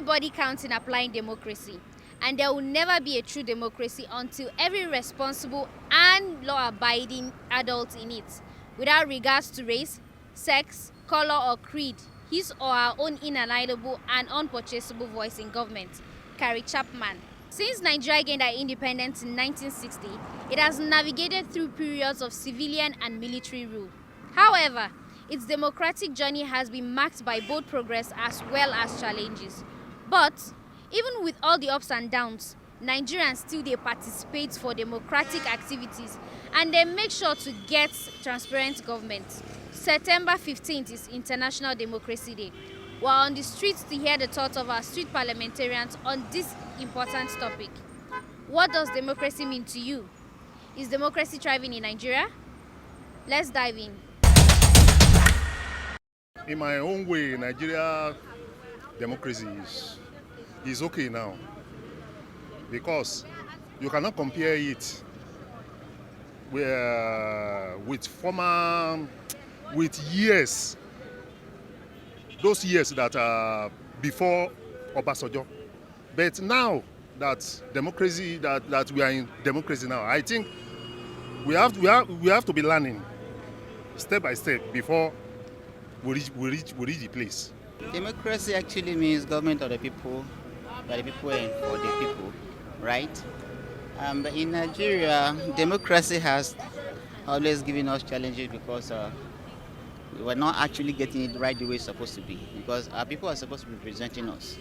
body counts in applying democracy, and there will never be a true democracy until every responsible and law-abiding adult in it, without regards to race, sex, color, or creed, his or her own inalienable and unpurchasable voice in government. Carrie Chapman. Since Nigeria gained our independence in 1960, it has navigated through periods of civilian and military rule. However, its democratic journey has been marked by both progress as well as challenges. But even with all the ups and downs, Nigerians still they participate for democratic activities and they make sure to get transparent government. September 15th is International Democracy Day. We're on the streets to hear the thoughts of our street parliamentarians on this important topic. What does democracy mean to you? Is democracy thriving in Nigeria? Let's dive in. In my own way, Nigeria democracy is okay now, because you cannot compare it with years, those years that are before Obasanjo. But now that democracy, that we are in democracy now, I think we have to be learning step by step before we reach the place. Democracy actually means government of the people, by the people and for the people, right? But in Nigeria, democracy has always given us challenges because we're not actually getting it right the way it's supposed to be, because our people are supposed to be representing us.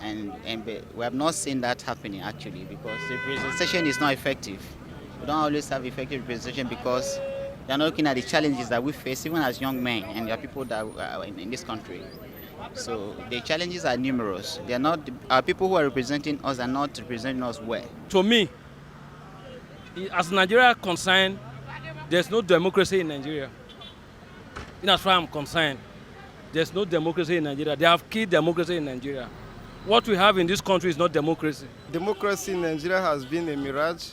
And we have not seen that happening actually, because the representation is not effective. We don't always have effective representation because they're not looking at the challenges that we face even as young men, and there are people that are in this country. So the challenges are numerous. They are not, our people who are representing us are not representing us well. To me, as Nigeria concerned, there's no democracy in Nigeria. As far as I'm concerned, there's no democracy in Nigeria. They have killed democracy in Nigeria. What we have in this country is not democracy. Democracy in Nigeria has been a mirage.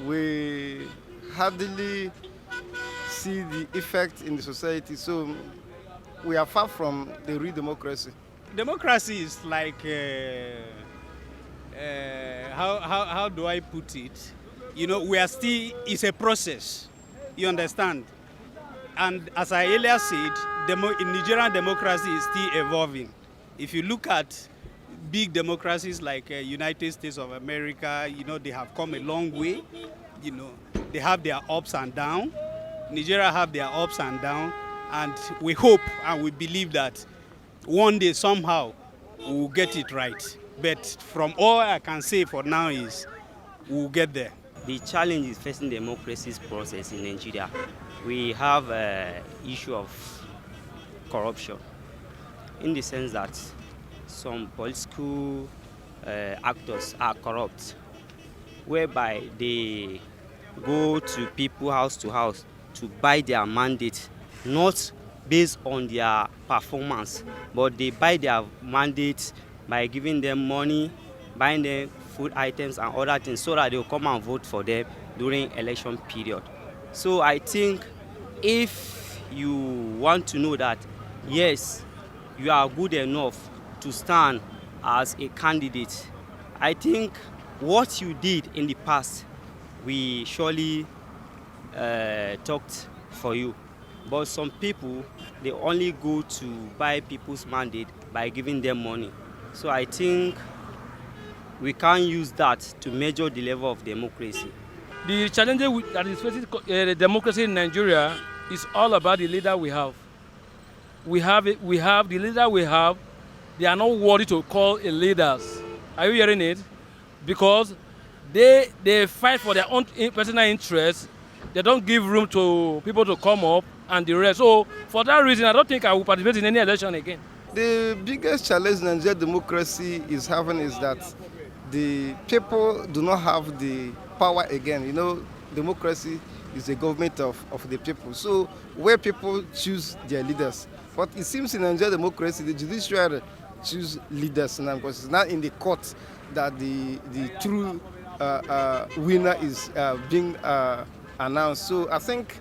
We hardly see the effect in the society, so we are far from the real democracy. Democracy is like, how do I put it? You know, we are still, it's a process, you understand? And as I earlier said, Nigerian democracy is still evolving. If you look at big democracies like United States of America, you know, they have come a long way. You know, they have their ups and downs. Nigeria have their ups and downs. And we hope and we believe that one day somehow we will get it right. But from all I can say for now is we will get there. The challenge is facing democracy's process in Nigeria. We have an issue of corruption, in the sense that some political actors are corrupt, whereby they go to people house to house to buy their mandate, not based on their performance, but they buy their mandate by giving them money, buying them food items and other things, so that they will come and vote for them during election period. So I think if you want to know that, yes, you are good enough to stand as a candidate, I think what you did in the past, we surely talked for you. But some people, they only go to buy people's mandate by giving them money. So I think we can't use that to measure the level of democracy. The challenges that is facing the democracy in Nigeria is all about the leader we have. We have the leader we have. They are not worthy to call a leaders. Are you hearing it? Because they fight for their own personal interests. They don't give room to people to come up and the rest. So for that reason, I don't think I will participate in any election again. The biggest challenge Nigerian democracy is having is that the people do not have the power again. You know, democracy is a government of the people. So where people choose their leaders. But it seems in Nigerian democracy, the judiciary choose leaders now, because it's not in the court that the true winner is being announced. So I think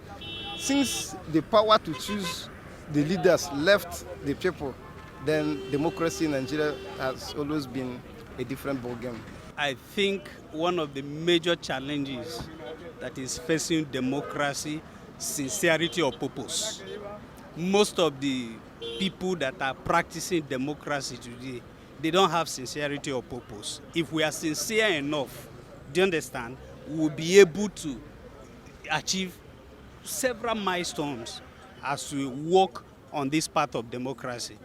since the power to choose the leaders left the people, then democracy in Nigeria has always been a different ballgame. I think one of the major challenges that is facing democracy, sincerity of purpose. Most of the people that are practicing democracy today, they don't have sincerity of purpose. If we are sincere enough, do you understand, we will be able to achieve several milestones as we work on this part of democracy.